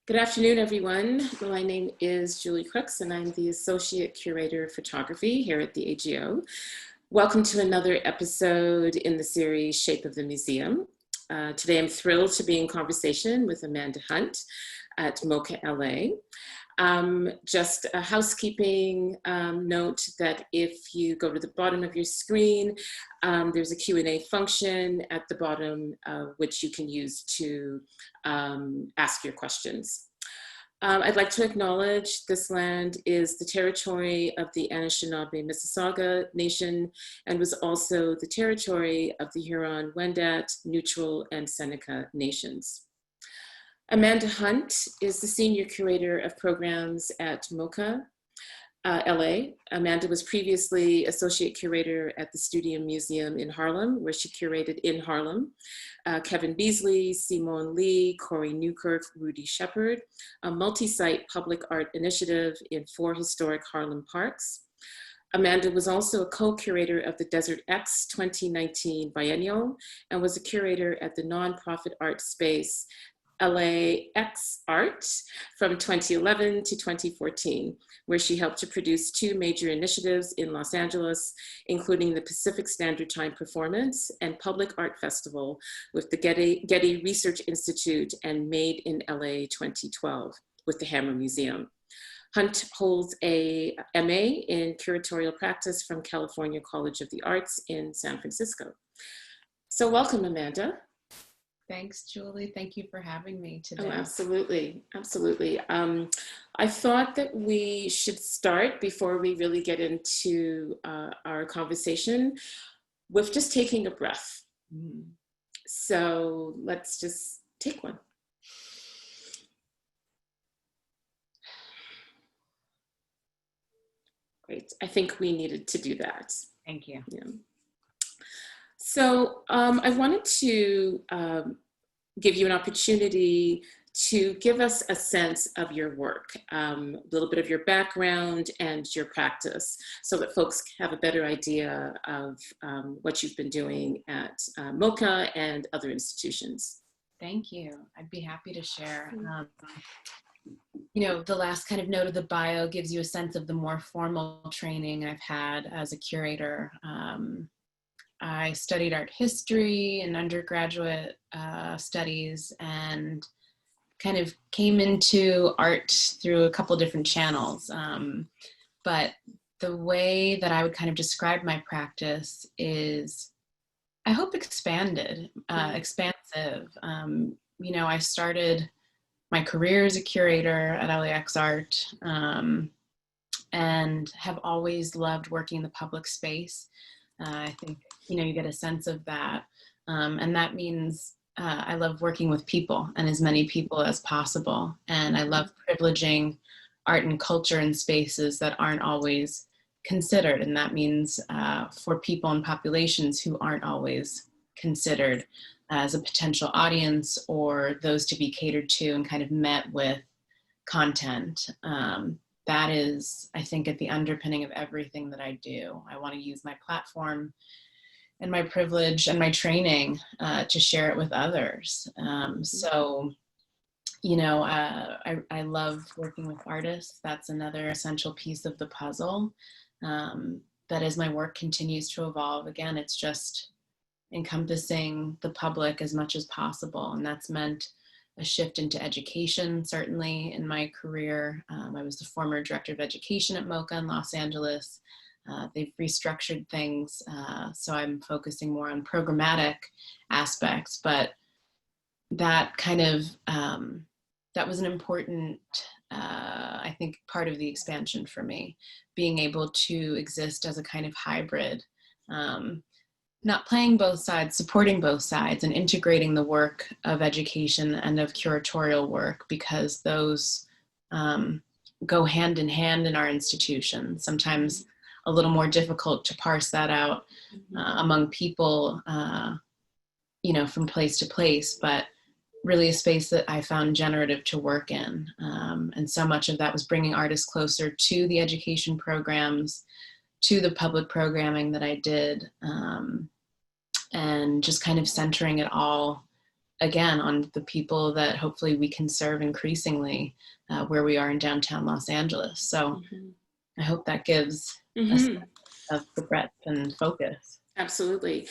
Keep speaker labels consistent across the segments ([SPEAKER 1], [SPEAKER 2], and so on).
[SPEAKER 1] Good afternoon, everyone. My name is Julie Crooks, and I'm the Associate Curator of Photography here at the AGO. Welcome to another episode in the series Shape of the Museum. Today, I'm thrilled to be in conversation with Amanda Hunt at MOCA LA. Just a housekeeping note that if you go to the bottom of your screen, there's a Q&A function at the bottom, which you can use to ask your questions. I'd like to acknowledge this land is the territory of the Anishinaabe-Mississauga Nation and was also the territory of the Huron-Wendat, Neutral, and Seneca Nations. Amanda Hunt is the Senior Curator of Programs at MOCA LA. Amanda was previously Associate Curator at the Studio Museum in Harlem, where she curated in Harlem Kevin Beasley, Simone Lee, Corey Newkirk, Rudy Shepard, a multi-site public art initiative in 4 historic Harlem parks. Amanda was also a co-curator of the Desert X 2019 Biennial and was a curator at the nonprofit art space LAX Art from 2011 to 2014, where she helped to produce 2 major initiatives in Los Angeles, including the Pacific Standard Time Performance and Public Art Festival with the Getty Research Institute and Made in LA 2012 with the Hammer Museum. Hunt holds a MA in curatorial practice from California College of the Arts in San Francisco. So welcome, Amanda.
[SPEAKER 2] Thanks, Julie. Thank you for having me today.
[SPEAKER 1] Oh, absolutely. Absolutely. I thought that we should start before we really get into our conversation with just taking a breath. So let's just take one. Great. I think we needed to do that.
[SPEAKER 2] Thank you.
[SPEAKER 1] Yeah. So I wanted to give you an opportunity to give us a sense of your work, a little bit of your background and your practice, so that folks have a better idea of what you've been doing at MOCA and other institutions.
[SPEAKER 2] Thank you. I'd be happy to share. You know, the last kind of note of the bio gives you a sense of the more formal training I've had as a curator. I studied art history and undergraduate studies and kind of came into art through a couple different channels. But the way that I would kind of describe my practice is, I hope, expansive. You know, I started my career as a curator at LAX Art and have always loved working in the public space. I think, you know, you get a sense of that. And that means I love working with people and as many people as possible. And I love privileging art and culture in spaces that aren't always considered. And that means for people and populations who aren't always considered as a potential audience or those to be catered to and kind of met with content. That is, I think, at the underpinning of everything that I do. I want to use my platform and my privilege and my training to share it with others. So, you know, I love working with artists. That's another essential piece of the puzzle. That as my work continues to evolve, again, it's just encompassing the public as much as possible. And that's meant a shift into education, certainly in my career. I was the former director of education at MOCA in Los Angeles. They've restructured things, so I'm focusing more on programmatic aspects, but that kind of, that was an important, I think, part of the expansion for me, being able to exist as a kind of hybrid, not playing both sides, supporting both sides, and integrating the work of education and of curatorial work, because those go hand in hand in our institutions. Sometimes a little more difficult to parse that out among people, you know, from place to place, but really a space that I found generative to work in. And so much of that was bringing artists closer to the education programs, to the public programming that I did, and just kind of centering it all again, on the people that hopefully we can serve increasingly where we are in downtown Los Angeles. So I hope that gives a sense of the breadth and focus.
[SPEAKER 1] Absolutely.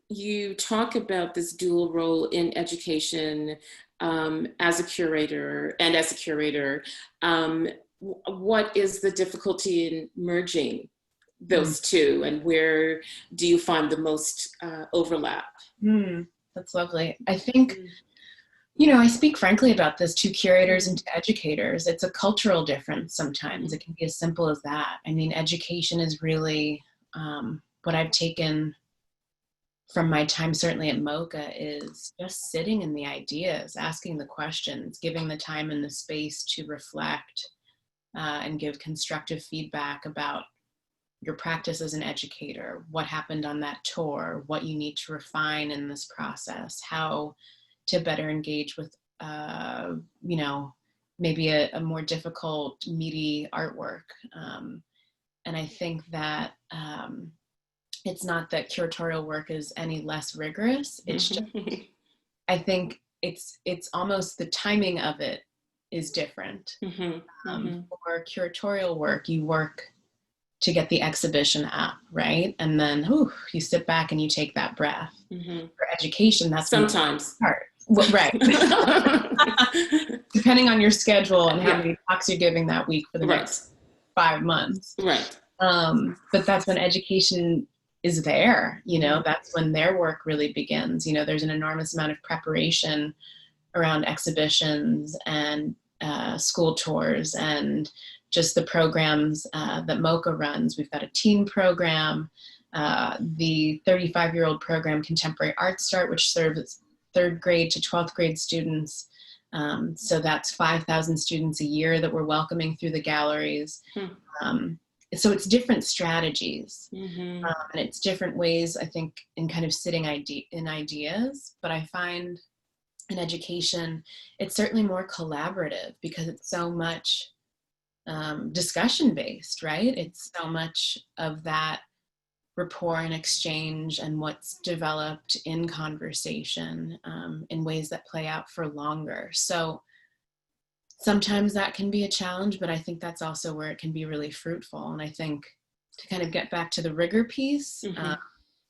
[SPEAKER 1] You talk about this dual role in education as a curator and as a curator. What is the difficulty in merging those two, and where do you find the most overlap?
[SPEAKER 2] That's lovely. I think, you know, I speak frankly about this to curators and to educators. It's a cultural difference sometimes. It can be as simple as that. I mean, education is really what I've taken from my time, certainly at MOCA, is just sitting in the ideas, asking the questions, giving the time and the space to reflect and give constructive feedback about your practice as an educator, what happened on that tour, what you need to refine in this process, how to better engage with, you know, maybe a more difficult, meaty artwork. And I think that it's not that curatorial work is any less rigorous. It's just, I think it's almost the timing of it is different. For curatorial work, you work to get the exhibition up, right? And then you sit back and you take that breath. For education, that's
[SPEAKER 1] sometimes
[SPEAKER 2] hard. Well, right. Depending on your schedule and how many talks you're giving that week for the next 5 months.
[SPEAKER 1] Right.
[SPEAKER 2] But that's when education is there, you know, that's when their work really begins. You know, there's an enormous amount of preparation around exhibitions and school tours and just the programs that MOCA runs. We've got a teen program, the 35-year-old program, Contemporary Art Start, which serves 3rd grade to 12th grade students. So that's 5,000 students a year that we're welcoming through the galleries. So it's different strategies and it's different ways, I think, in kind of sitting in ideas. But I find in education, it's certainly more collaborative because it's so much discussion based, right? It's so much of that rapport and exchange and what's developed in conversation in ways that play out for longer. So sometimes that can be a challenge, but I think that's also where it can be really fruitful. And I think to kind of get back to the rigor piece,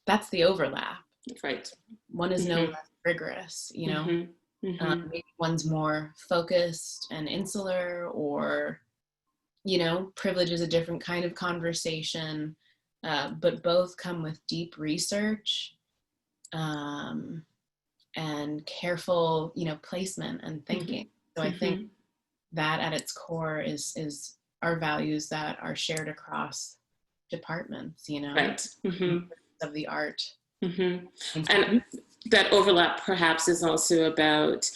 [SPEAKER 2] that's the overlap.
[SPEAKER 1] Right.
[SPEAKER 2] One is no less rigorous, you know. Maybe one's more focused and insular, or, you know, privilege is a different kind of conversation, but both come with deep research and careful, you know, placement and thinking. So I think that at its core is our values that are shared across departments, you know, of the art.
[SPEAKER 1] And that overlap perhaps is also about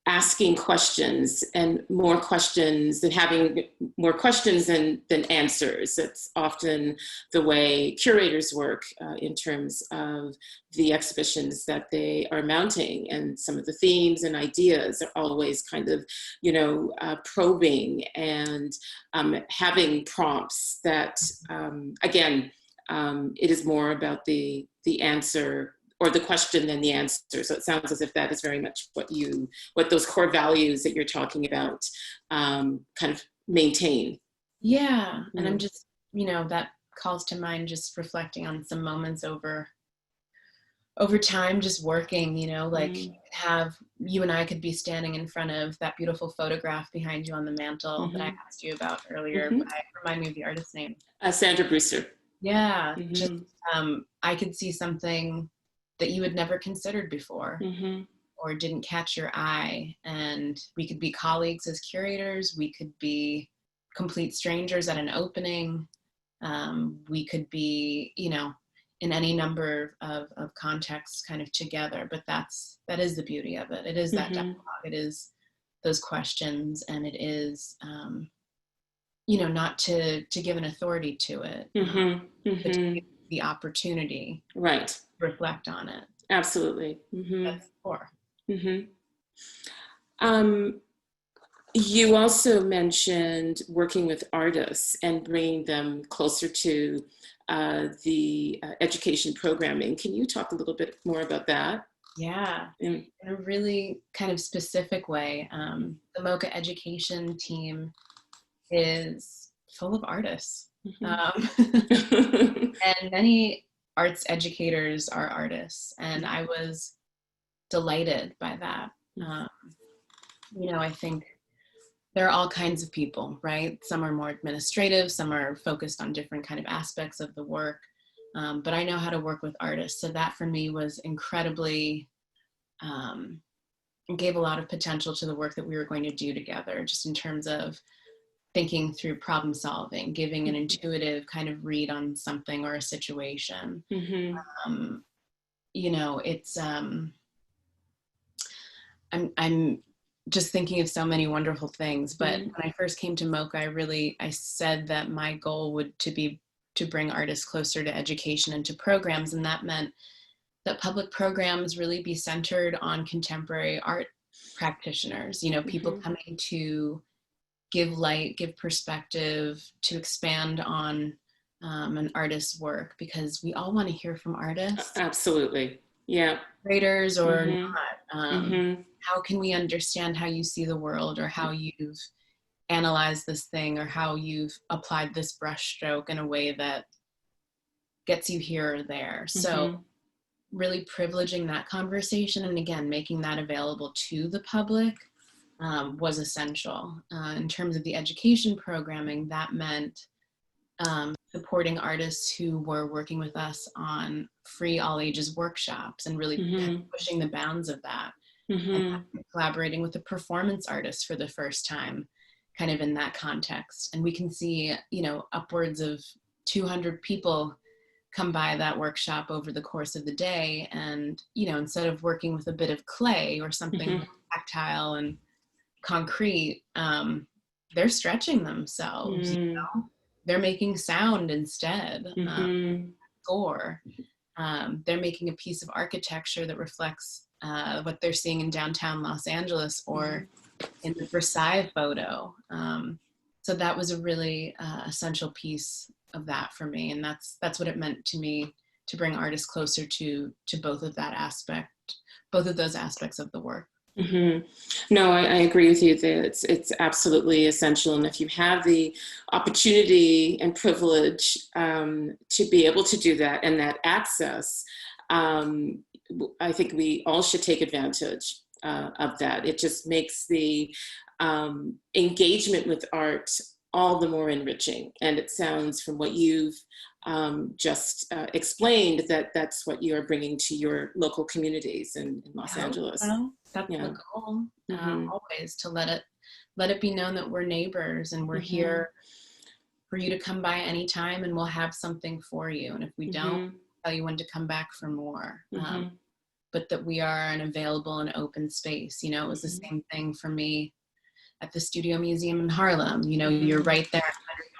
[SPEAKER 1] asking questions and more questions and having more questions than answers. That's often the way curators work in terms of the exhibitions that they are mounting, and some of the themes and ideas are always kind of, you know, probing and having prompts that, again, it is more about the answer or the question than the answer. So it sounds as if that is very much what those core values that you're talking about kind of maintain.
[SPEAKER 2] Yeah. And I'm just, you know, that calls to mind just reflecting on some moments over time, just working, you know, like you and I could be standing in front of that beautiful photograph behind you on the mantle that I asked you about earlier. Remind me of the artist's name.
[SPEAKER 1] Sandra Brewster.
[SPEAKER 2] Yeah. Just, I could see something that you had never considered before or didn't catch your eye. And we could be colleagues as curators. We could be complete strangers at an opening. We could be, you know, in any number of contexts kind of together, but that is the beauty of it. It is that dialogue. It is those questions, and it is, you know, not to give an authority to it, but to give the opportunity to reflect on it.
[SPEAKER 1] Absolutely.
[SPEAKER 2] That's the core.
[SPEAKER 1] You also mentioned working with artists and bringing them closer to the education programming. Can you talk a little bit more about that?
[SPEAKER 2] Yeah, in a really kind of specific way. The MOCA education team is full of artists. And many arts educators are artists, and I was delighted by that. I think there are all kinds of people, right? Some are more administrative, some are focused on different kind of aspects of the work, but I know how to work with artists. So that for me was incredibly, gave a lot of potential to the work that we were going to do together, just in terms of thinking through problem solving, giving an intuitive kind of read on something or a situation. It's, I'm just thinking of so many wonderful things, but when I first came to MOCA, I said that my goal would be to bring artists closer to education and to programs. And that meant that public programs really be centered on contemporary art practitioners, people coming to give light, give perspective, to expand on an artist's work, because we all want to hear from artists.
[SPEAKER 1] Absolutely. Yeah.
[SPEAKER 2] Creators or not. How can we understand how you see the world, or how you've analyzed this thing, or how you've applied this brushstroke in a way that gets you here or there. So really privileging that conversation, and again, making that available to the public was essential. In terms of the education programming, that meant supporting artists who were working with us on free all ages workshops, and really kind of pushing the bounds of that. And collaborating with a performance artist for the first time, kind of in that context. And we can see, upwards of 200 people come by that workshop over the course of the day. And, instead of working with a bit of clay or something tactile and concrete, they're stretching themselves, they're making sound instead, or they're making a piece of architecture that reflects what they're seeing in downtown Los Angeles, or in the Versailles photo. So that was a really essential piece of that for me. And that's what it meant to me, to bring artists closer to both of those aspects of the work.
[SPEAKER 1] No, I agree with you that it's absolutely essential. And if you have the opportunity and privilege to be able to do that, and that access, I think we all should take advantage of that. It just makes the engagement with art all the more enriching. And it sounds, from what you've just explained, that that's what you're bringing to your local communities in Los Angeles.
[SPEAKER 2] Well, that's the goal, always, to let it be known that we're neighbors, and we're here for you to come by anytime, and we'll have something for you. And if we don't, tell you when to come back for more. But that we are an available and open space. It was the same thing for me at the Studio Museum in Harlem. You're right there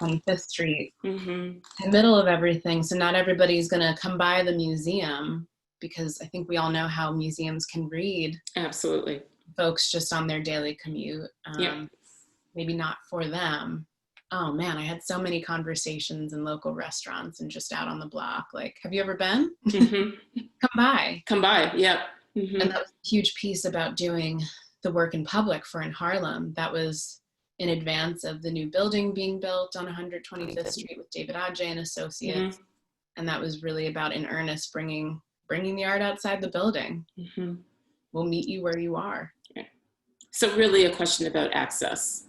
[SPEAKER 2] on 125th Street, in the middle of everything. So not everybody's going to come by the museum, because I think we all know how museums can read.
[SPEAKER 1] Absolutely.
[SPEAKER 2] Folks just on their daily commute. Maybe not for them. Oh man, I had so many conversations in local restaurants and just out on the block. Like, have you ever been? Come by. Yeah. And that was a huge piece about doing the work in public for in Harlem. That was in advance of the new building being built on 125th Street with David Adjaye and Associates. And that was really about, in earnest, bringing the art outside the building. We'll meet you where you are.
[SPEAKER 1] So really a question about access.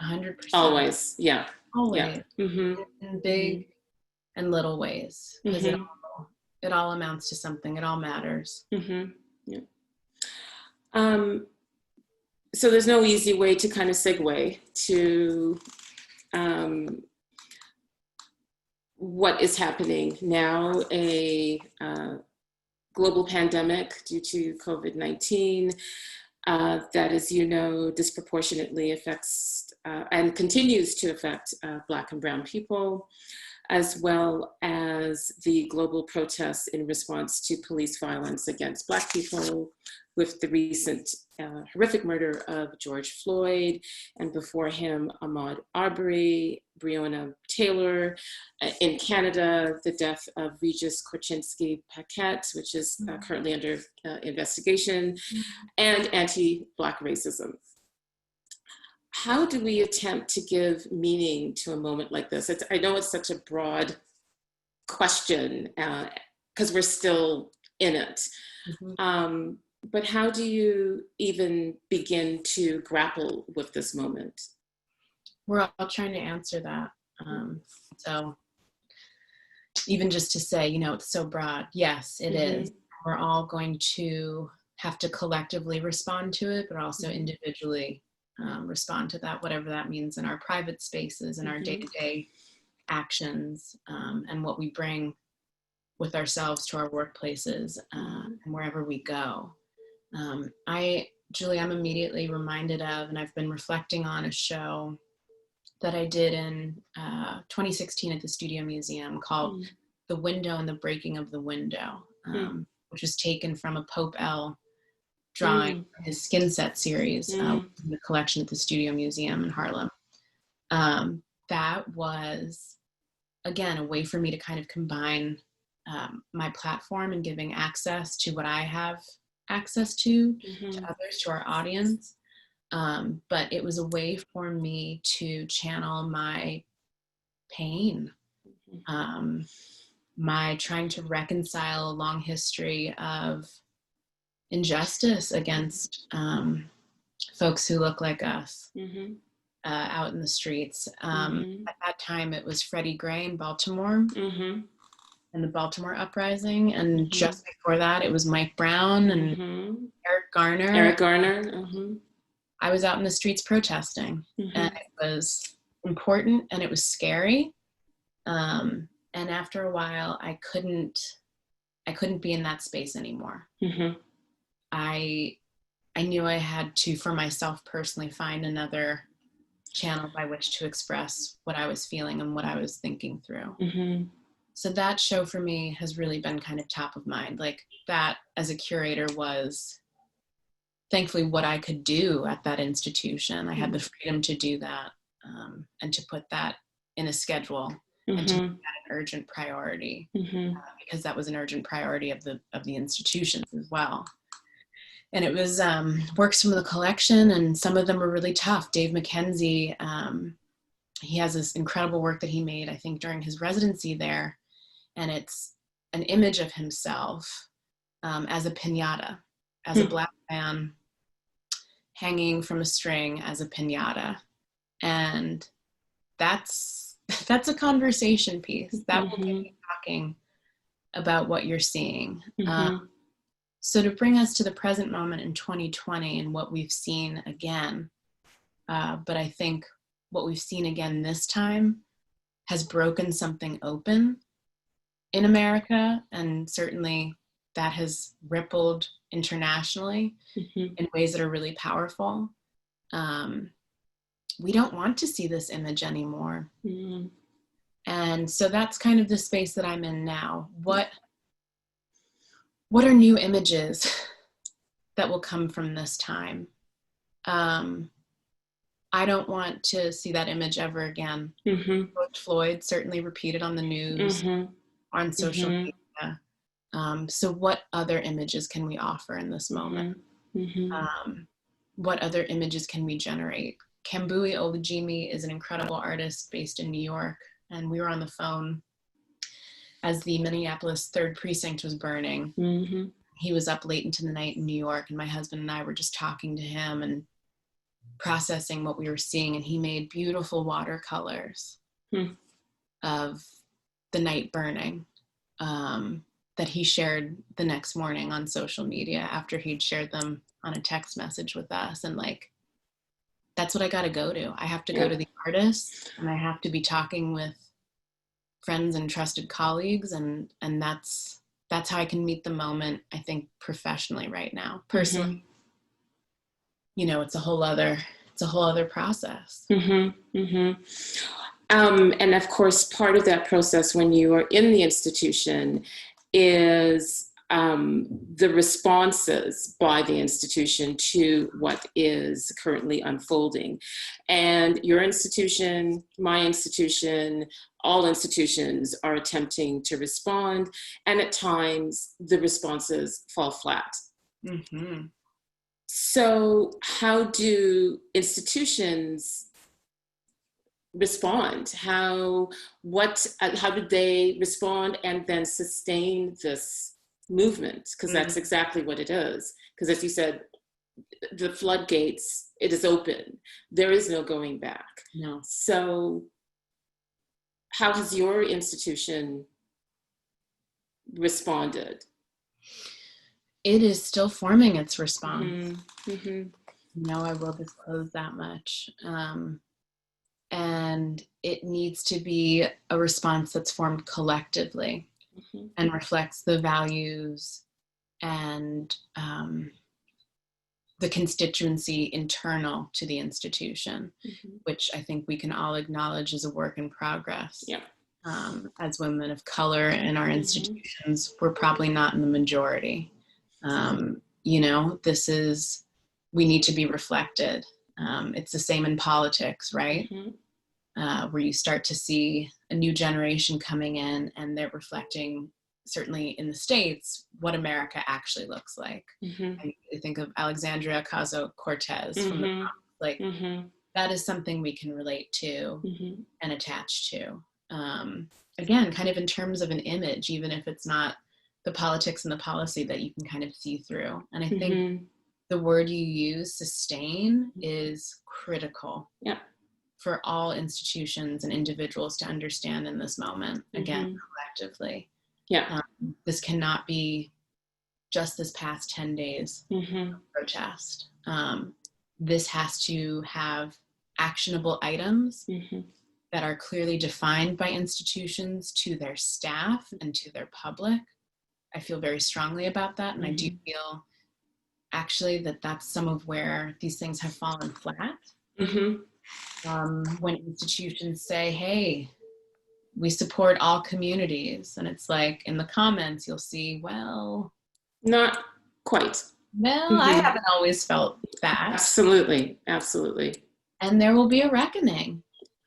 [SPEAKER 2] 100%.
[SPEAKER 1] Always. Yeah.
[SPEAKER 2] Always. In big and little ways. Because it all amounts to something. It all matters.
[SPEAKER 1] Yeah. So there's no easy way to kind of segue to what is happening now, a global pandemic due to COVID-19 that, as you know, disproportionately affects and continues to affect Black and Brown people. as well as the global protests in response to police violence against Black people, with the recent horrific murder of George Floyd, and before him, Ahmaud Arbery, Breonna Taylor. In Canada, the death of Regis Korchinski-Paquette, which is currently under investigation, and anti-Black racism. How do we attempt to give meaning to a moment like this? I know it's such a broad question because we're still in it. But how do you even begin to grapple with this moment?
[SPEAKER 2] We're all trying to answer that. So even just to say, it's so broad. Yes, it is. We're all going to have to collectively respond to it, but also individually respond to that, whatever that means in our private spaces and our day-to-day actions, and what we bring with ourselves to our workplaces and wherever we go. Julie, I'm immediately reminded of, and I've been reflecting on a show that I did in 2016 at the Studio Museum called The Window and the Breaking of the Window, which was taken from a Pope L drawing, his skin set series, in the collection at the Studio Museum in Harlem. That was, again, a way for me to kind of combine my platform and giving access to what I have access to others, to our audience. But it was a way for me to channel my pain, my trying to reconcile a long history of injustice against folks who look like us out in the streets. At that time, it was Freddie Gray in Baltimore and the Baltimore uprising. And just before that, it was Mike Brown and Eric Garner. I was out in the streets protesting, and it was important and it was scary. And after a while, I couldn't be in that space anymore. I knew I had to, for myself personally, find another channel by which to express what I was feeling and what I was thinking through. So that show for me has really been kind of top of mind. Like, that as a curator was thankfully what I could do at that institution. I had the freedom to do that, and to put that in a schedule and to make that an urgent priority, because that was an urgent priority of the institutions as well. And it was works from the collection, and some of them were really tough. Dave McKenzie, he has this incredible work that he made, I think, during his residency there. And it's an image of himself as a piñata, as a Black man hanging from a string as a piñata. And that's a conversation piece. That will get you talking about what you're seeing. So to bring us to the present moment in 2020 and what we've seen again, but I think what we've seen again this time has broken something open in America, and certainly that has rippled internationally in ways that are really powerful. We don't want to see this image anymore. And so that's kind of the space that I'm in now. What are new images that will come from this time? I don't want to see that image ever again. George Floyd certainly repeated on the news, on social media. So what other images can we offer in this moment? What other images can we generate? Kambui Olujimi is an incredible artist based in New York, and we were on the phone as the Minneapolis 3rd Precinct was burning. He was up late into the night in New York, and my husband and I were just talking to him and processing what we were seeing, and he made beautiful watercolors of the night burning that he shared the next morning on social media after he'd shared them on a text message with us. And like, that's what I got to go to. I have to go to the artists, and I have to be talking with friends and trusted colleagues, and that's how I can meet the moment, I think, professionally right now. Personally, it's a whole other process.
[SPEAKER 1] And of course, part of that process when you are in the institution is the responses by the institution to what is currently unfolding. And your institution, my institution, all institutions are attempting to respond, and at times the responses fall flat.
[SPEAKER 2] Mm-hmm.
[SPEAKER 1] So how do institutions respond? How do they respond and then sustain this movement? Because that's exactly what it is. Because as you said, the floodgates, it is open. There is no going back.
[SPEAKER 2] No.
[SPEAKER 1] So how has your institution responded?
[SPEAKER 2] It is still forming its response.
[SPEAKER 1] Mm-hmm. Mm-hmm.
[SPEAKER 2] No, I will disclose that much. And it needs to be a response that's formed collectively and reflects the values and the constituency internal to the institution, which I think we can all acknowledge is a work in progress.
[SPEAKER 1] Yeah.
[SPEAKER 2] As women of color in our institutions, we're probably not in the majority. We need to be reflected. It's the same in politics, right? Where you start to see a new generation coming in and they're reflecting, certainly in the States, what America actually looks like. I think of Alexandria Ocasio-Cortez from the Bronx. That is something we can relate to and attach to. Again, kind of in terms of an image, even if it's not the politics and the policy that you can kind of see through. And I think the word you use, sustain, is critical.
[SPEAKER 1] Yeah.
[SPEAKER 2] For all institutions and individuals to understand in this moment, again, collectively.
[SPEAKER 1] Yeah.
[SPEAKER 2] This cannot be just this past 10 days of protest. This has to have actionable items that are clearly defined by institutions to their staff and to their public. I feel very strongly about that. And I do feel actually that that's some of where these things have fallen flat. When institutions say, hey, we support all communities. And it's like in the comments, you'll see, well,
[SPEAKER 1] not quite.
[SPEAKER 2] Well, I haven't always felt that.
[SPEAKER 1] Absolutely. Absolutely.
[SPEAKER 2] And there will be a reckoning.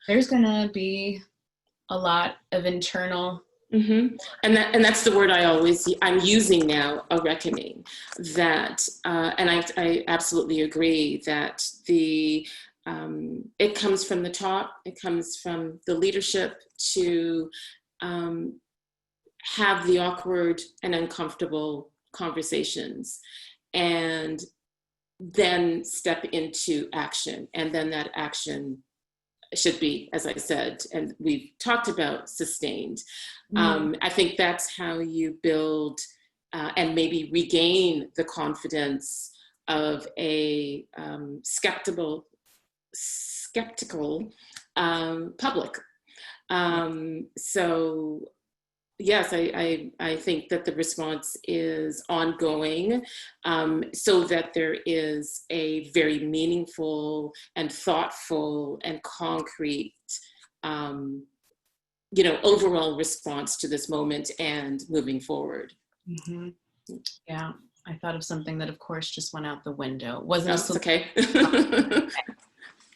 [SPEAKER 2] There's going to be a lot of internal.
[SPEAKER 1] And that's the word I'm using now, a reckoning. That, and I absolutely agree that it comes from the top, it comes from the leadership to have the awkward and uncomfortable conversations and then step into action. And then that action should be, as I said, and we've talked about, sustained. I think that's how you build and maybe regain the confidence of a skeptical public. So yes, I think that the response is ongoing, so that there is a very meaningful and thoughtful and concrete, overall response to this moment and moving forward.
[SPEAKER 2] Yeah, I thought of something that, of course, just went out the window. It wasn't
[SPEAKER 1] okay.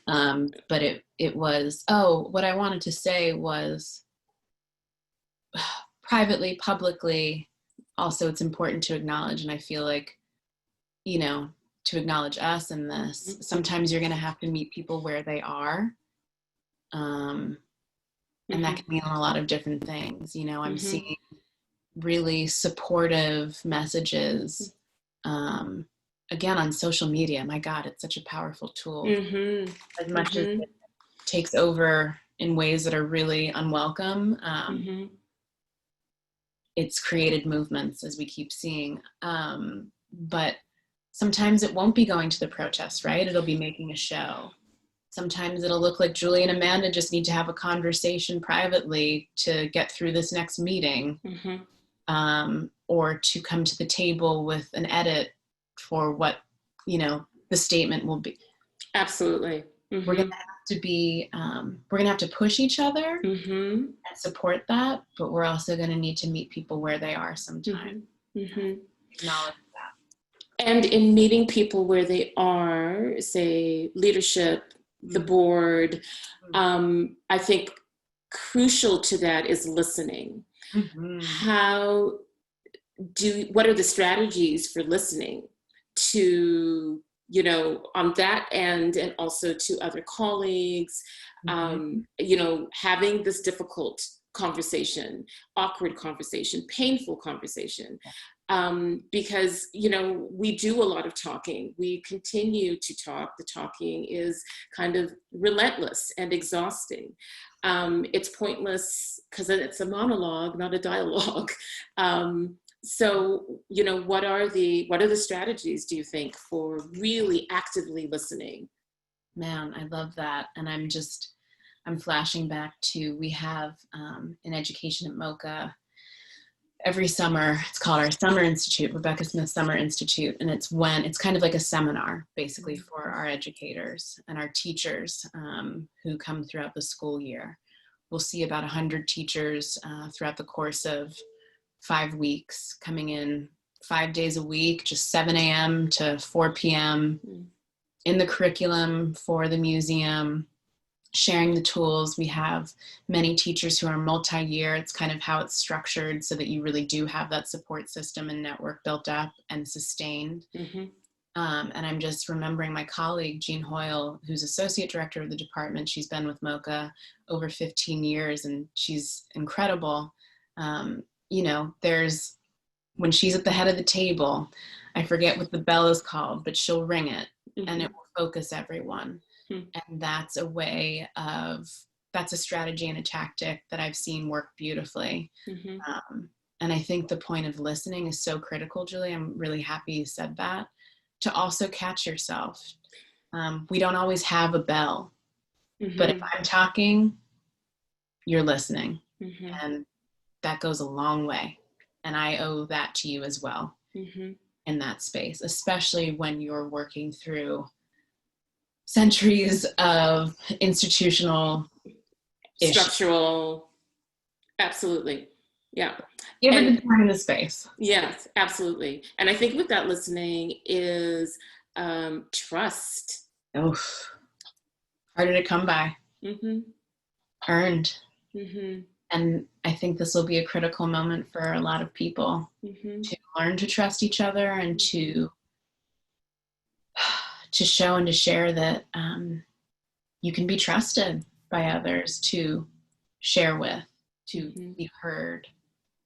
[SPEAKER 2] But it was, what I wanted to say was, privately, publicly, also it's important to acknowledge, and I feel like, to acknowledge us in this, sometimes you're going to have to meet people where they are. And that can mean a lot of different things. I'm seeing really supportive messages, again, on social media. My God, it's such a powerful tool. As much as it takes over in ways that are really unwelcome, it's created movements, as we keep seeing. But sometimes it won't be going to the protests, right? It'll be making a show. Sometimes it'll look like Julie and Amanda just need to have a conversation privately to get through this next meeting, or to come to the table with an edit for what, the statement will be.
[SPEAKER 1] Absolutely.
[SPEAKER 2] We're going to have to be, we're going to have to push each other
[SPEAKER 1] Mm-hmm.
[SPEAKER 2] and support that, but we're also going to need to meet people where they are sometimes.
[SPEAKER 1] Mm-hmm.
[SPEAKER 2] Acknowledge that.
[SPEAKER 1] And in meeting people where they are, say leadership, the board, I think crucial to that is listening. What are the strategies for listening to, you know, on that end, and also to other colleagues, you know, having this difficult conversation, awkward conversation, painful conversation, because, you know, we do a lot of talking. We continue to talk. The talking is kind of relentless and exhausting. It's pointless because it's a monologue, not a dialogue. So, you know, what are the strategies, do you think, for really actively listening?
[SPEAKER 2] Man, I love that. And I'm flashing back to, we have an education at MOCA every summer. It's called our Summer Institute, Rebecca Smith Summer Institute. And it's kind of like a seminar, basically, for our educators and our teachers who come throughout the school year. We'll see about 100 teachers throughout the course of 5 weeks, coming in 5 days a week, just 7 a.m. to 4 p.m. in the curriculum for the museum, sharing the tools. We have many teachers who are multi-year. It's kind of how it's structured so that you really do have that support system and network built up and sustained. And I'm just remembering my colleague, Jean Hoyle, who's Associate Director of the department. She's been with MOCA over 15 years, and she's incredible. You know, when she's at the head of the table, I forget what the bell is called, but she'll ring it and it will focus everyone. And that's a strategy and a tactic that I've seen work beautifully. And I think the point of listening is so critical, Julie. I'm really happy you said that. To also catch yourself. We don't always have a bell, but if I'm talking, you're listening. And that goes a long way. And I owe that to you as well in that space, especially when you're working through centuries of institutional
[SPEAKER 1] structural. Absolutely. Yeah.
[SPEAKER 2] Given the time and the space.
[SPEAKER 1] Yes, absolutely. And I think with that listening is trust.
[SPEAKER 2] Oh, harder to come by. Earned. And I think this will be a critical moment for a lot of people to learn to trust each other and to show and to share that you can be trusted by others to share with, to be heard,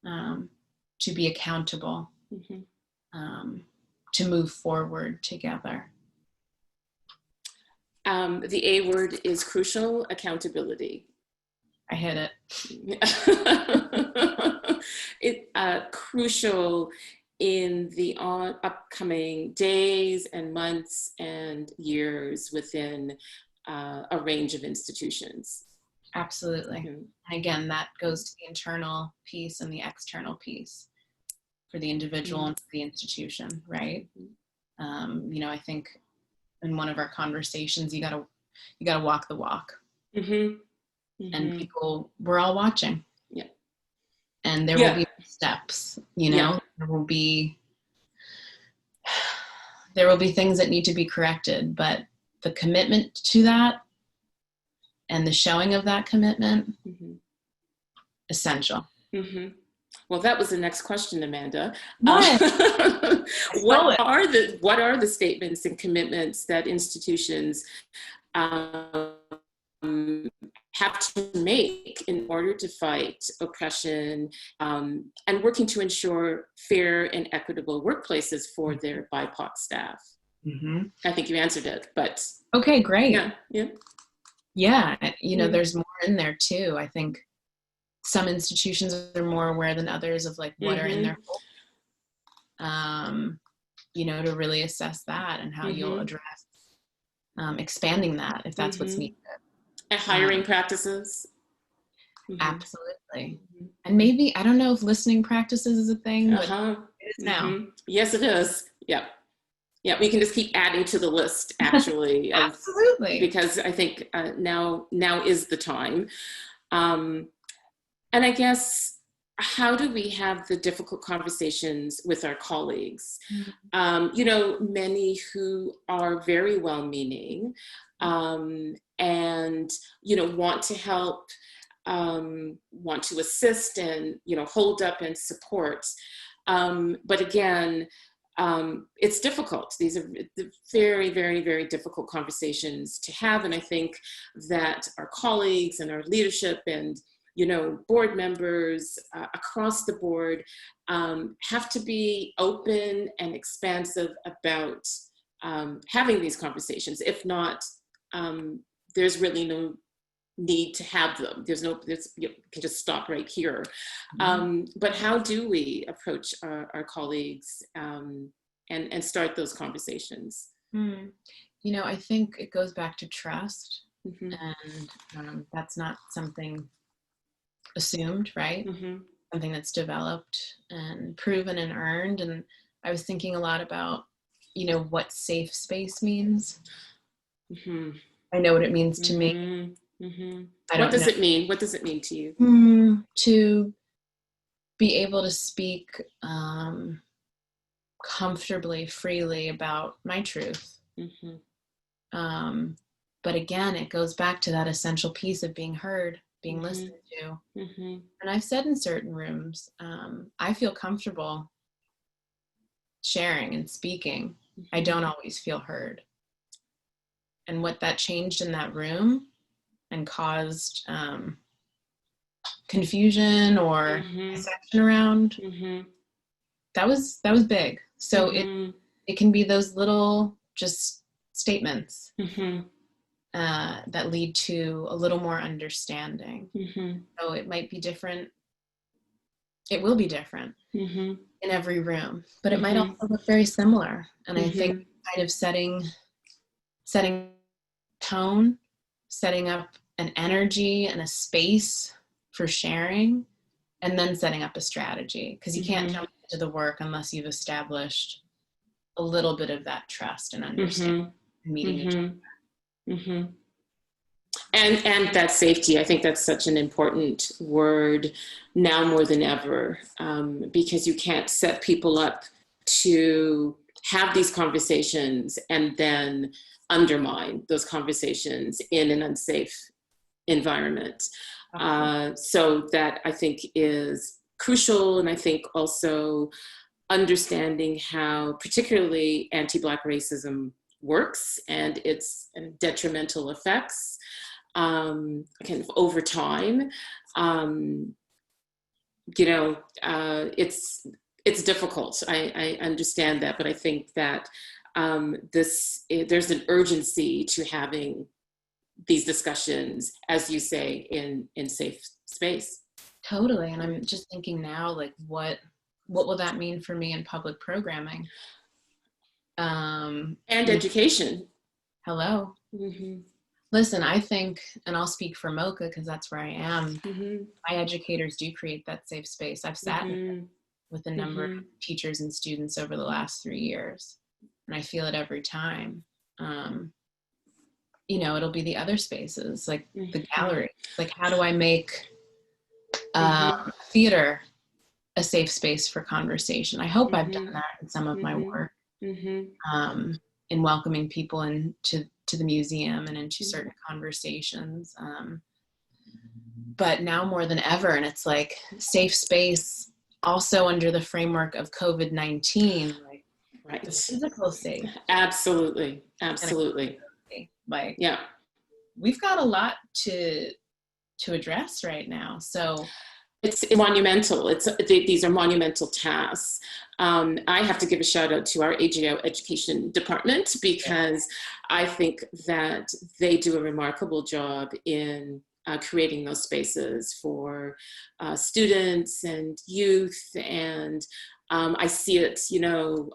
[SPEAKER 2] to be accountable, to move forward together.
[SPEAKER 1] The A word is crucial: accountability.
[SPEAKER 2] I hit it.
[SPEAKER 1] Crucial in the upcoming days and months and years within a range of institutions.
[SPEAKER 2] Absolutely. And again, that goes to the internal piece and the external piece for the individual and for the institution, right? You know, I think in one of our conversations, you gotta walk the walk. And people, we're all watching. And there will be steps, you know, there will be things that need to be corrected, but the commitment to that and the showing of that commitment, essential.
[SPEAKER 1] Well, that was the next question, Amanda.
[SPEAKER 2] What
[SPEAKER 1] are the statements and commitments that institutions have to make in order to fight oppression and working to ensure fair and equitable workplaces for their BIPOC staff? I think you answered it, but.
[SPEAKER 2] Okay, great.
[SPEAKER 1] Yeah.
[SPEAKER 2] You know, there's more in there too. I think some institutions are more aware than others of like what are in their you know, to really assess that and how you'll address expanding that if that's what's needed.
[SPEAKER 1] And hiring practices.
[SPEAKER 2] Absolutely. And maybe, I don't know if listening practices is a thing, but it is now.
[SPEAKER 1] Yes, it is. Yeah. Yeah, we can just keep adding to the list, actually.
[SPEAKER 2] Absolutely.
[SPEAKER 1] Because I think now is the time. And I guess, how do we have the difficult conversations with our colleagues? You know, many who are very well-meaning, and, you know, want to help, want to assist and, you know, hold up and support. But again, it's difficult. These are very, very, very difficult conversations to have. And I think that our colleagues and our leadership and, you know, board members across the board have to be open and expansive about having these conversations. If not, there's really no need to have them. You can just stop right here. But how do we approach our colleagues and start those conversations?
[SPEAKER 2] You know, I think it goes back to trust, and that's not something assumed, right? Something that's developed and proven and earned. And I was thinking a lot about, you know, what safe space means. I know what it means to me.
[SPEAKER 1] What does it mean? What does it mean to you?
[SPEAKER 2] To be able to speak comfortably, freely about my truth. But again, it goes back to that essential piece of being heard, being listened to. And I've said in certain rooms, I feel comfortable sharing and speaking. I don't always feel heard. And what that changed in that room and caused confusion or dissection around, that was big. So it can be those little just statements that lead to a little more understanding. So it might be different. It will be different in every room, but it might also look very similar. And I think kind of setting tone, setting up an energy and a space for sharing, and then setting up a strategy, because you can't jump into the work unless you've established a little bit of that trust and understanding, meeting each other.
[SPEAKER 1] And that safety, I think that's such an important word now more than ever, because you can't set people up to have these conversations and then undermine those conversations in an unsafe environment. So that, I think, is crucial. And I think also understanding how particularly anti-Black racism works and its detrimental effects kind of over time. You know, it's difficult. I understand that, but I think that there's an urgency to having these discussions, as you say, in safe space.
[SPEAKER 2] Totally. And I'm just thinking now, like, what will that mean for me in public programming?
[SPEAKER 1] And education.
[SPEAKER 2] Hello. Listen, I think, and I'll speak for MOCA because that's where I am, my educators do create that safe space. I've sat with a number of teachers and students over the last 3 years, and I feel it every time. You know, it'll be the other spaces, like the gallery. Like, how do I make theater a safe space for conversation? I hope I've done that in some of my work, in welcoming people into the museum and into certain conversations. But now more than ever, and it's like safe space also under the framework of COVID-19, like,
[SPEAKER 1] right,
[SPEAKER 2] the physical safe.
[SPEAKER 1] Absolutely.
[SPEAKER 2] Like,
[SPEAKER 1] yeah,
[SPEAKER 2] we've got a lot to address right now. So
[SPEAKER 1] it's monumental. These are monumental tasks. I have to give a shout out to our AGO education department, because I think that they do a remarkable job in creating those spaces for students and youth. And I see it, you know,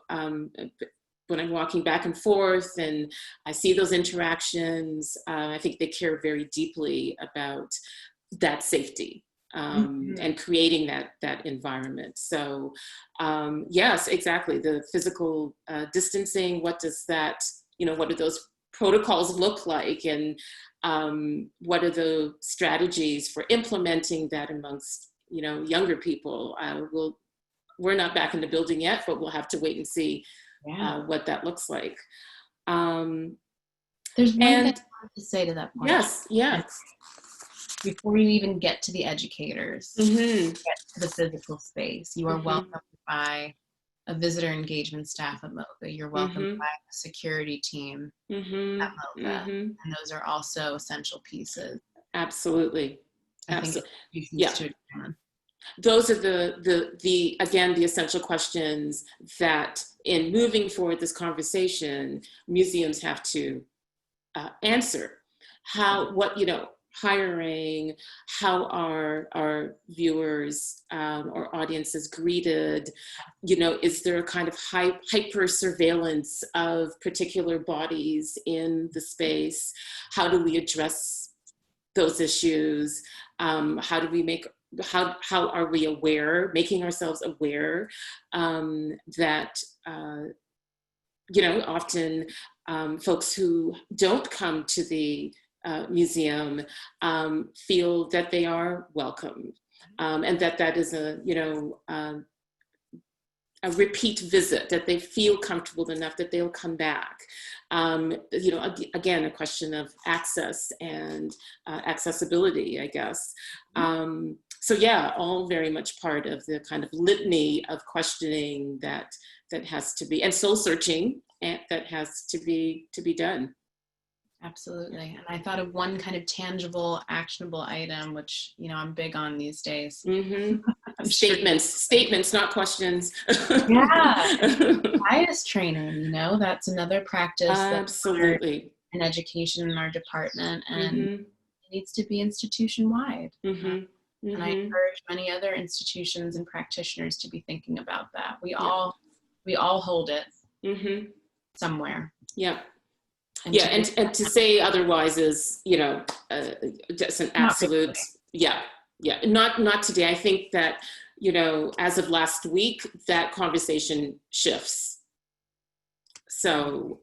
[SPEAKER 1] when I'm walking back and forth and I see those interactions. I think they care very deeply about that safety. and creating that environment. So yes, exactly. The physical distancing, what does that, what do those protocols look like? And what are the strategies for implementing that amongst, younger people? We're not back in the building yet, but we'll have to wait and see what that looks like.
[SPEAKER 2] There's one thing I have to say to that point.
[SPEAKER 1] Yes.
[SPEAKER 2] Before you even get to the educators, get to the physical space, you are welcomed by a visitor engagement staff at MOCA. You're welcomed by a security team at MOCA. And those are also essential pieces.
[SPEAKER 1] Absolutely.
[SPEAKER 2] I think it's to examine.
[SPEAKER 1] Those are the again, the essential questions that in moving forward this conversation, museums have to answer. Hiring, how are our viewers or audiences greeted? Is there a kind of hyper surveillance of particular bodies in the space? How do we address those issues? How are we making ourselves aware that, often folks who don't come to the museum feel that they are welcome, and that is a repeat visit, that they feel comfortable enough that they'll come back. Again, a question of access and accessibility, I guess. So all very much part of the kind of litany of questioning that has to be, and soul searching, and that has to be done.
[SPEAKER 2] Absolutely. And I thought of one kind of tangible, actionable item, which, I'm big on these days.
[SPEAKER 1] Statements, not questions.
[SPEAKER 2] Bias training, that's another practice.
[SPEAKER 1] Absolutely.
[SPEAKER 2] In education in our department, and it needs to be institution-wide. And I encourage many other institutions and practitioners to be thinking about that. We all hold it somewhere.
[SPEAKER 1] Yeah. And to say otherwise is, just an absolute, not today. I think that, as of last week, that conversation shifts. So,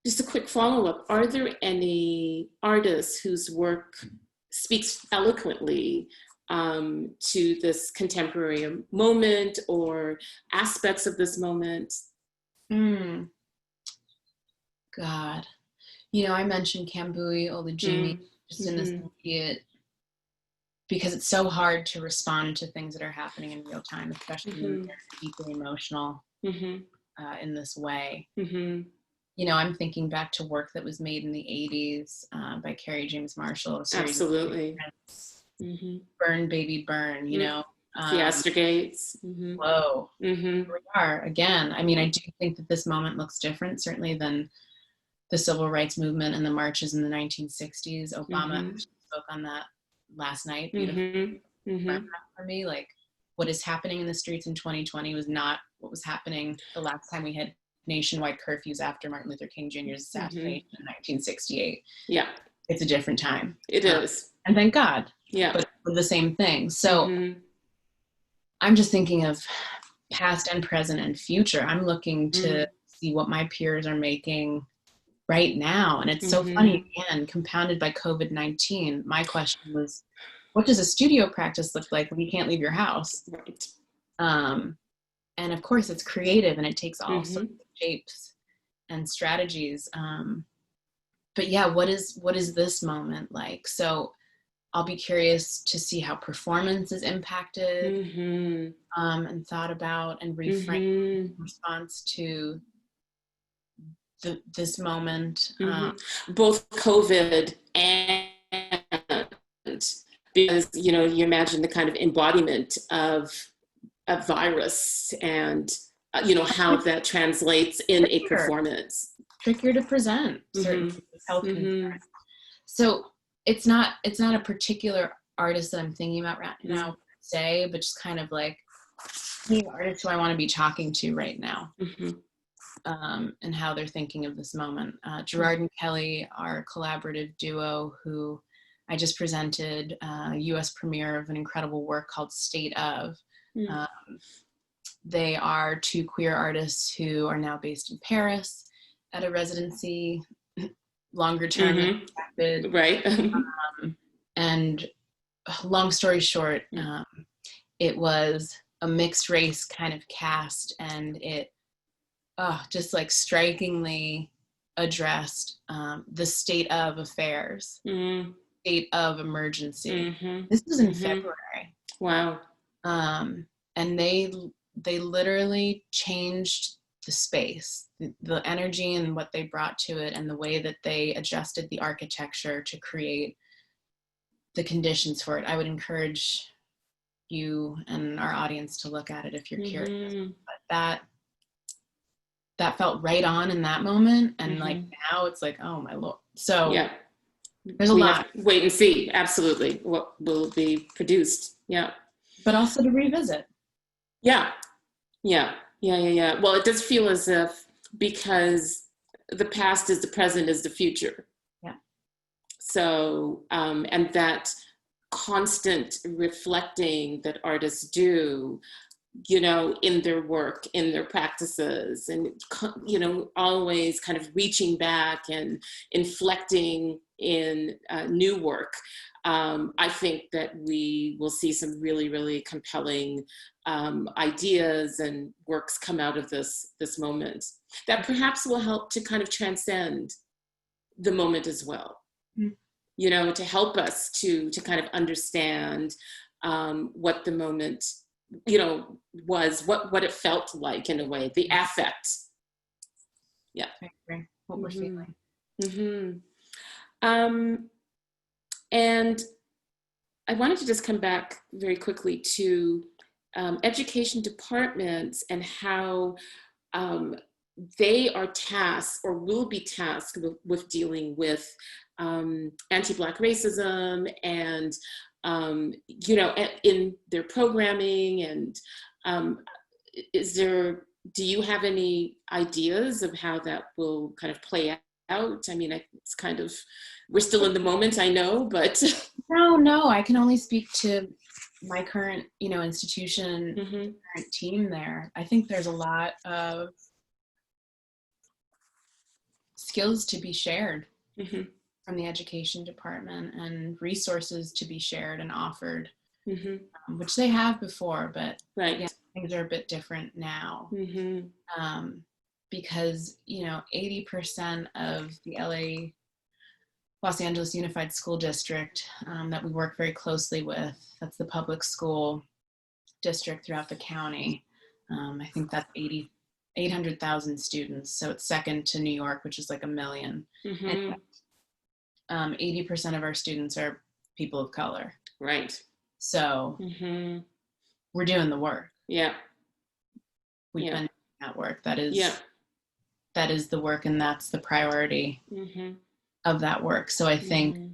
[SPEAKER 1] just a quick follow-up. Are there any artists whose work speaks eloquently to this contemporary moment or aspects of this moment?
[SPEAKER 2] God, I mentioned Kambui Olujimi just in this immediate, because it's so hard to respond to things that are happening in real time, especially when they're deeply emotional in this way. I'm thinking back to work that was made in the 80s by Carrie James Marshall.
[SPEAKER 1] Absolutely.
[SPEAKER 2] Burn, Baby, Burn,
[SPEAKER 1] Theaster Gates.
[SPEAKER 2] Whoa. Here we are again. I mean, I do think that this moment looks different, certainly, than the civil rights movement and the marches in the 1960s. Obama spoke on that last night. Beautiful. For me, like, what is happening in the streets in 2020 was not what was happening the last time we had nationwide curfews after Martin Luther King Jr.'s assassination in 1968.
[SPEAKER 1] Yeah.
[SPEAKER 2] It's a different time.
[SPEAKER 1] It is.
[SPEAKER 2] And thank God.
[SPEAKER 1] Yeah.
[SPEAKER 2] But for the same thing. So I'm just thinking of past and present and future. I'm looking to see what my peers are making right now. And it's so funny, again, compounded by COVID-19. My question was, what does a studio practice look like when you can't leave your house?
[SPEAKER 1] Right.
[SPEAKER 2] And of course, it's creative and it takes all sorts of shapes and strategies. But what is this moment like? So I'll be curious to see how performance is impacted and thought about and reframed in response to this moment.
[SPEAKER 1] Both COVID and, because, you imagine the kind of embodiment of a virus and, how that translates in a performance.
[SPEAKER 2] Trickier to present certain health concerns. So it's not a particular artist that I'm thinking about right now, per se, but just kind of like the artist who I want to be talking to right now. And how they're thinking of this moment. Gerard and Kelly are a collaborative duo who I just presented a US premiere of an incredible work called State of. They are two queer artists who are now based in Paris at a residency, longer term than expected.
[SPEAKER 1] Right.
[SPEAKER 2] And long story short, it was a mixed race kind of cast, and it just like strikingly addressed the state of affairs, state of emergency. This was in February.
[SPEAKER 1] Wow.
[SPEAKER 2] And they literally changed the space, the energy and what they brought to it, and the way that they adjusted the architecture to create the conditions for it. I would encourage you and our audience to look at it if you're curious. But that felt right on in that moment, and like now it's like, oh my Lord. So
[SPEAKER 1] yeah,
[SPEAKER 2] there's a lot.
[SPEAKER 1] Wait and see. Absolutely, what will be produced. Yeah,
[SPEAKER 2] but also to revisit.
[SPEAKER 1] Yeah. Well, it does feel as if, because the past is the present is the future.
[SPEAKER 2] Yeah.
[SPEAKER 1] So, and that constant reflecting that artists do, you know, in their work, in their practices, and, you know, always kind of reaching back and inflecting in new work. I think that we will see some really, really compelling ideas and works come out of this moment that perhaps will help to kind of transcend the moment as well. You know, to help us to kind of understand what the moment, you know, was, what it felt like in a way, the affect. Yeah.
[SPEAKER 2] I agree. What we're feeling.
[SPEAKER 1] And I wanted to just come back very quickly to education departments and how they are tasked or will be tasked with dealing with anti-Black racism and, you know, in their programming. And do you have any ideas of how that will kind of play out? I mean, it's kind of, we're still in the moment, I know, but.
[SPEAKER 2] No, I can only speak to my current, you know, institution, current team there. I think there's a lot of skills to be shared from the education department, and resources to be shared and offered, which they have before, but yeah, things are a bit different now. Because, you know, 80% of the Los Angeles Unified School District that we work very closely with, that's the public school district throughout the county. I think that's 800,000 students. So it's second to New York, which is like 1 million. And 80% of our students are people of color.
[SPEAKER 1] Right.
[SPEAKER 2] So we're doing the work.
[SPEAKER 1] Yeah.
[SPEAKER 2] We've been doing that work. That is the work, and that's the priority of that work. So I think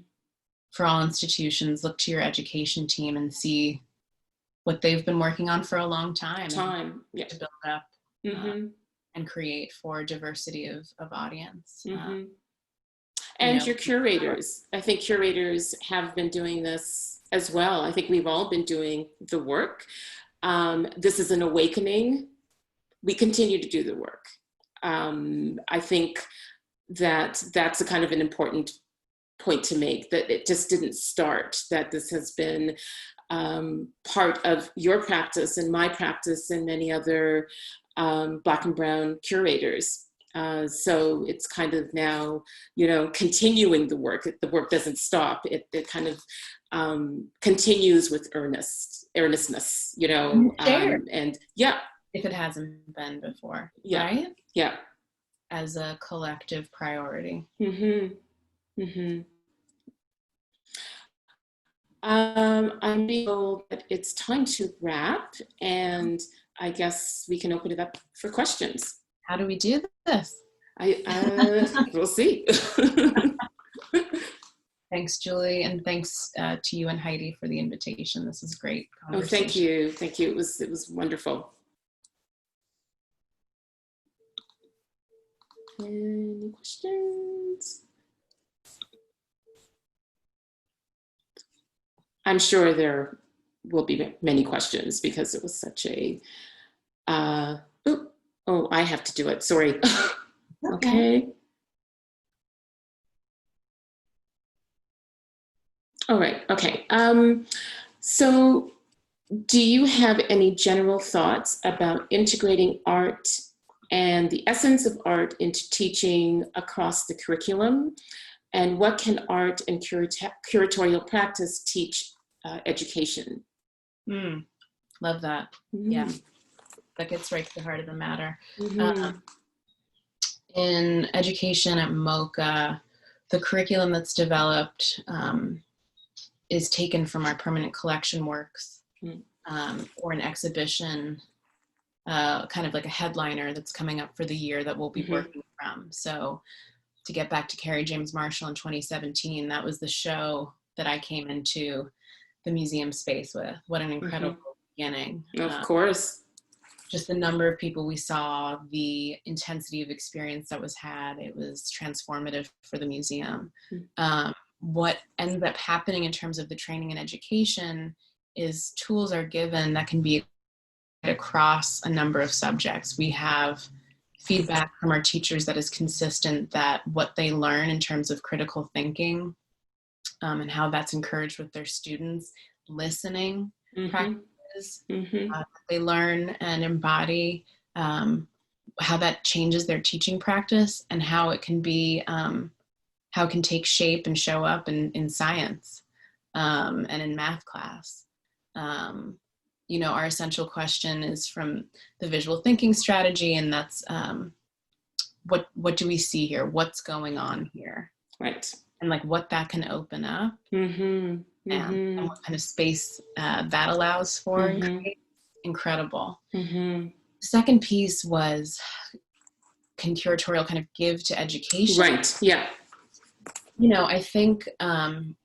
[SPEAKER 2] for all institutions, look to your education team and see what they've been working on for a long time. To build up and create for diversity of audience.
[SPEAKER 1] And your curators. I think curators have been doing this as well. I think we've all been doing the work. This is an awakening. We continue to do the work. I think that that's a kind of an important point to make, that it just didn't start, that this has been part of your practice and my practice and many other Black and brown curators. So it's kind of now, you know, continuing the work. The work doesn't stop. It kind of continues with earnestness, you know, and
[SPEAKER 2] if it hasn't been before,
[SPEAKER 1] yeah.
[SPEAKER 2] Right?
[SPEAKER 1] Yeah.
[SPEAKER 2] As a collective priority.
[SPEAKER 1] I'm being told that it's time to wrap, and I guess we can open it up for questions.
[SPEAKER 2] How do we do this?
[SPEAKER 1] We'll see.
[SPEAKER 2] Thanks, Julie, and thanks to you and Heidi for the invitation. This is great conversation.
[SPEAKER 1] Oh, thank you. Thank you. It was wonderful. Any questions? I'm sure there will be many questions because it was such a, oh, I have to do it, sorry. Okay. All right, okay. So do you have any general thoughts about integrating art and the essence of art into teaching across the curriculum? And what can art and curatorial practice teach education?
[SPEAKER 2] Love that. Yeah, that gets right to the heart of the matter. In education at MOCA, the curriculum that's developed is taken from our permanent collection works or an exhibition, kind of like a headliner that's coming up for the year that we'll be working from. So to get back to Carrie James Marshall in 2017, that was the show that I came into the museum space with. What an incredible beginning.
[SPEAKER 1] Of course.
[SPEAKER 2] Just the number of people we saw, the intensity of experience that was had, it was transformative for the museum. What ended up happening in terms of the training and education is tools are given that can be across a number of subjects. We have feedback from our teachers that is consistent, that what they learn in terms of critical thinking and how that's encouraged with their students, listening practices, they learn and embody, how that changes their teaching practice and how it can be, how it can take shape and show up in science and in math class. You know, our essential question is from the visual thinking strategy, and that's what do we see here? What's going on here? Right. And like what that can open up and what kind of space that allows for. Incredible. Second piece was, can curatorial kind of give to education? Right, yeah. You know, I think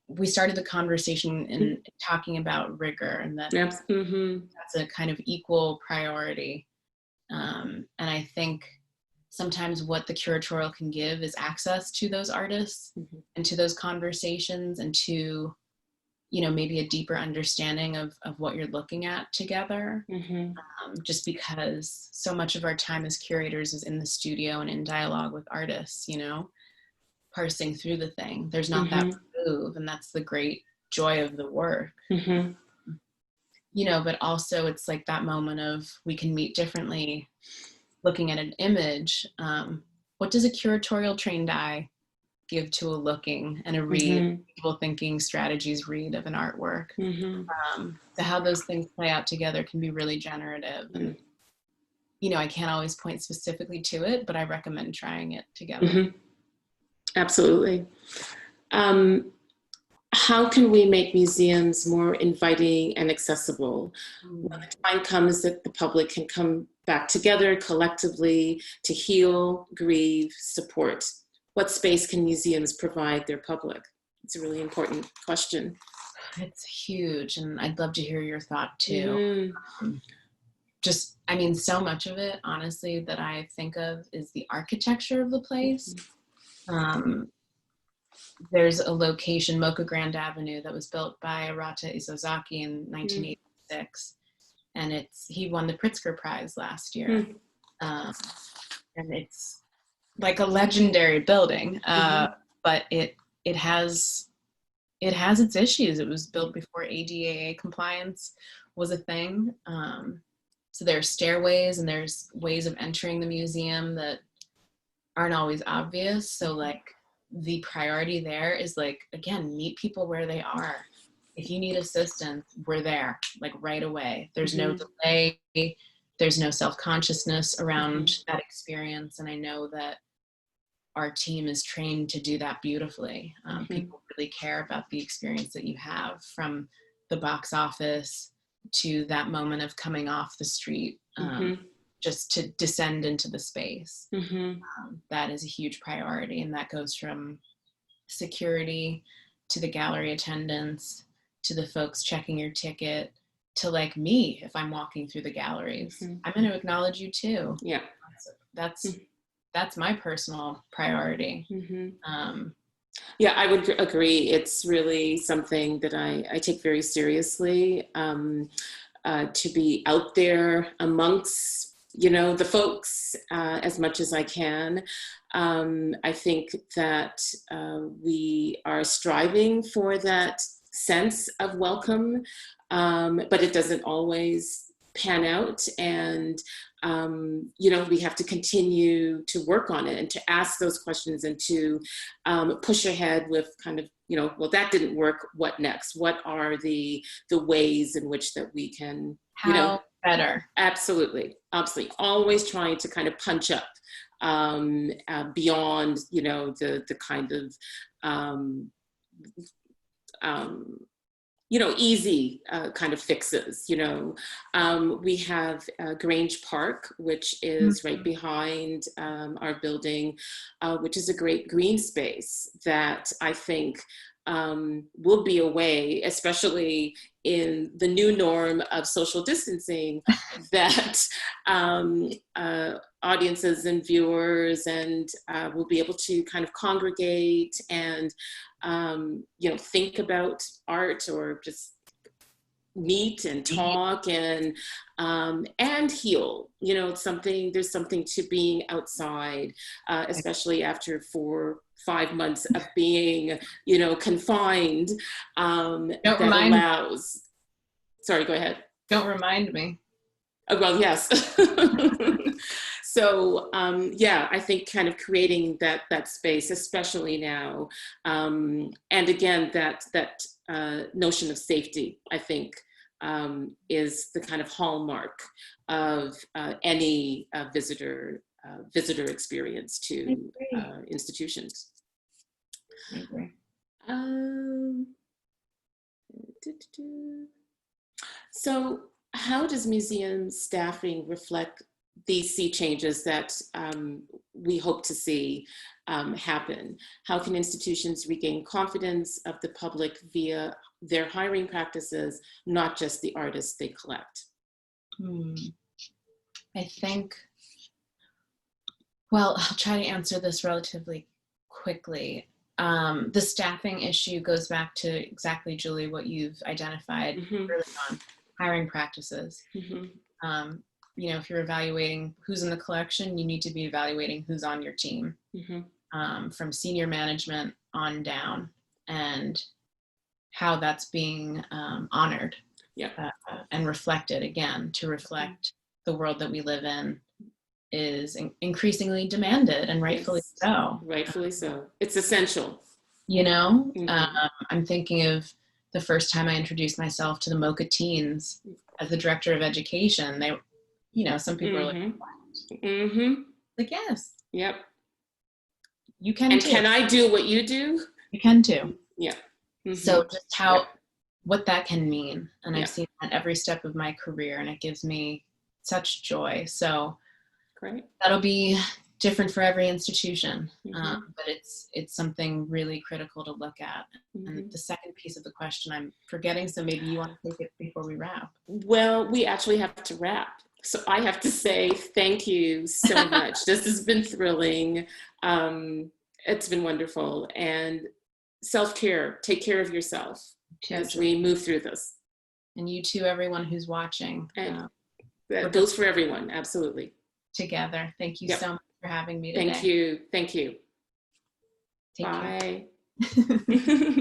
[SPEAKER 2] we started the conversation in talking about rigor, and that that's a kind of equal priority. And I think sometimes what the curatorial can give is access to those artists and to those conversations and to, you know, maybe a deeper understanding of what you're looking at together. Just because so much of our time as curators is in the studio and in dialogue with artists, you know, parsing through the thing. There's not that move, and that's the great joy of the work. You know, but also it's like that moment of we can meet differently looking at an image. What does a curatorial trained eye give to a looking and a read, people thinking strategies read of an artwork? So how those things play out together can be really generative. And, you know, I can't always point specifically to it, but I recommend trying it together.
[SPEAKER 1] Absolutely. How can we make museums more inviting and accessible when the time comes that the public can come back together collectively to heal, grieve, support? What space can museums provide their public? It's a really important question.
[SPEAKER 2] It's huge, and I'd love to hear your thought too. Just, I mean, so much of it, honestly, that I think of is the architecture of the place. There's a location, MOCA Grand Avenue, that was built by Arata Isozaki in 1986. And he won the Pritzker Prize last year. And it's like a legendary building, but it has its issues. It was built before ADA compliance was a thing. So there are stairways and there's ways of entering the museum that aren't always obvious. So like, the priority there is like, again, meet people where they are. If you need assistance, we're there, like right away. There's no delay. There's no self-consciousness around that experience. And I know that our team is trained to do that beautifully. People really care about the experience that you have, from the box office to that moment of coming off the street, just to descend into the space. That is a huge priority, and that goes from security to the gallery attendants to the folks checking your ticket to like me if I'm walking through the galleries. I'm going to acknowledge you too. That's my personal priority.
[SPEAKER 1] Yeah, I would agree. It's really something that I take very seriously, to be out there amongst, the folks as much as I can. I think that we are striving for that sense of welcome, but it doesn't always pan out. And we have to continue to work on it and to ask those questions and to push ahead with kind of, well, that didn't work. What next? What are the ways in which that we can,
[SPEAKER 2] How better?
[SPEAKER 1] Absolutely, absolutely. Always trying to kind of punch up beyond, the kind of um, easy kind of fixes. We have Grange Park, which is right behind our building, which is a great green space that I think will be a way, especially in the new norm of social distancing, that audiences and viewers and will be able to kind of congregate and think about art or just meet and talk and heal. It's something. There's something to being outside, especially after 4-5 months of being, confined. That allows. Sorry, go ahead.
[SPEAKER 2] Don't remind me.
[SPEAKER 1] Oh, well, yes. So I think kind of creating that space, especially now, and again that notion of safety, I think, is the kind of hallmark of any visitor experience to institutions.
[SPEAKER 2] I agree.
[SPEAKER 1] So, how does museum staffing reflect these sea changes that we hope to see happen? How can institutions regain confidence of the public via their hiring practices, not just the artists they collect?
[SPEAKER 2] I think, well, I'll try to answer this relatively quickly. The staffing issue goes back to exactly, Julie, what you've identified early on, hiring practices. If you're evaluating who's in the collection, you need to be evaluating who's on your team, from senior management on down, and how that's being honored and reflected, again, to reflect the world that we live in is increasingly demanded, and rightfully so.
[SPEAKER 1] Rightfully so. It's essential.
[SPEAKER 2] I'm thinking of the first time I introduced myself to the MOCA teens as the director of education. They, some people are like, what? Like, yes.
[SPEAKER 1] Yep.
[SPEAKER 2] You can
[SPEAKER 1] and
[SPEAKER 2] too.
[SPEAKER 1] Can I do what you do?
[SPEAKER 2] You can too.
[SPEAKER 1] Yeah.
[SPEAKER 2] So just what that can mean. And I've seen that every step of my career, and it gives me such joy. So
[SPEAKER 1] great.
[SPEAKER 2] That'll be different for every institution, but it's something really critical to look at. And the second piece of the question I'm forgetting, so maybe you want to take it before we wrap.
[SPEAKER 1] Well, we actually have to wrap. So I have to say thank you so much. This has been thrilling. It's been wonderful. And self-care, take care of yourself as we move through this.
[SPEAKER 2] And you too, everyone who's watching.
[SPEAKER 1] And that goes for everyone, absolutely.
[SPEAKER 2] Together. Thank you so much for having me today.
[SPEAKER 1] Thank you.
[SPEAKER 2] Take
[SPEAKER 1] Bye.
[SPEAKER 2] care.